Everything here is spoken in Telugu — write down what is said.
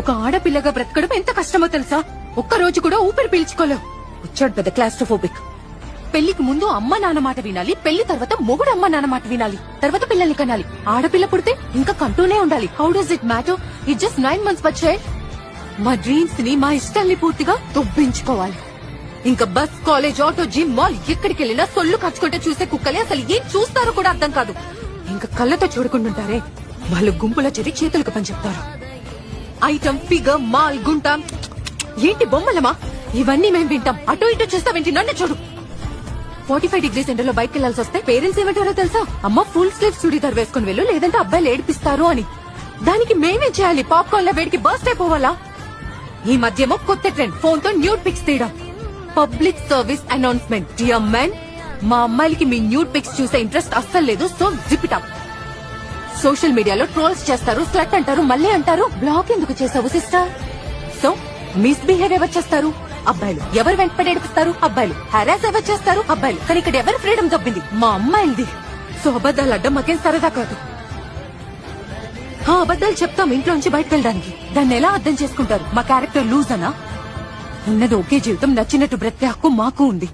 ఒక ఆడపిల్లగా బ్రతకడం ఎంత కష్టమో తెలుసా? ఒక్క రోజు కూడా ఊపిరి పీల్చుకోలేవు. వచ్చాడు పెద్ద క్లాస్ట్రోఫోబిక్. పెళ్లికి ముందు అమ్మ నాన్న మాట వినాలి, పెళ్లి తర్వాత మొగుడు అమ్మ నాన్న మాట వినాలి, తర్వాత పిల్లల్ని కనాలి. ఆడపిల్ల పుడితే ఇంకా కంటూనే ఉండాలి. How does it matter? It just 9 months but child. మా డ్రీమ్స్ ని, మా ఇష్టాల్ని పూర్తిగా దొబ్బించుకోవాలి. ఇంకా bus, college, auto, gym, mall ఎక్కడికి వెళ్ళినా సొల్లు ఖర్చుకుంటే చూసే కుక్కలే అసలు ఏం చూస్తారో కూడా అర్థం కాదు. ఇంకా కళ్ళతో చూడకుంటుంటారే, వాళ్ళు గుంపులో చేరి చేతులకు పని చెప్తారు. ఐటమ్, ఫిగర్, మాల్, గుంట ఏంటి బొమ్మలమా? ఇవన్నీ మేం వింటాం. అటు ఇటు చూస్తావేంటి? నన్ను చూడు. 45 degrees ఎండలో బయటకు వెళ్లాల్సి వస్తే పేరెంట్స్ ఏమంటారో తెలుసా? అమ్మ ఫుల్ స్లీవ్ చుడీదార్ వేసుకుని వెళ్ళు, లేదంటే అబ్బాయిలు ఏడిపిస్తారు అని. దానికి మేమేం చేయాలి? పాప్కార్న్ లా వేడికి బర్స్ట్ అయిపోవాలా? ఈ మధ్యేమో కొత్త ట్రెండ్, ఫోన్ తో న్యూడ్ పిక్స్ తీయడం. Public service announcement, dear men, మా అమ్మాయిలకి మీ న్యూడ్ పిక్స్ చూసే ఇంట్రెస్ట్ అస్సలు లేదు. So zip it up. Social మీడియాలో ట్రోల్స్ చేస్తారు, స్లట్ అంటారు, మళ్ళీ అంటారు బ్లాక్ ఎందుకు చేసావు సిస్టర్? సో మిస్బిహేవ్ ఎవరు చేస్తారు? అబ్బాయిలు. ఎవరు వెంటపడి ఏడిపిస్తారు? అబ్బాయిలు. హెరాస్ ఎవరు చేస్తారు? అబ్బాయిలు. కానీ ఇక్కడ ఎవరు ఫ్రీడమ్ దొబ్బింది? మా అమ్మాయిలది. సో అబద్దాలు అడ్డం మాకేం సరదా కాదు. అబద్దాలు చెప్తాం ఇంట్లోంచి బయటకు వెళ్ళడానికి. దాన్ని ఎలా అర్థం చేసుకుంటారు? మా క్యారెక్టర్ లూజ్ అనా? ఉన్నది ఒకే జీవితం, నచ్చినట్టు బ్రతికే హక్కు మాకు ఉంది.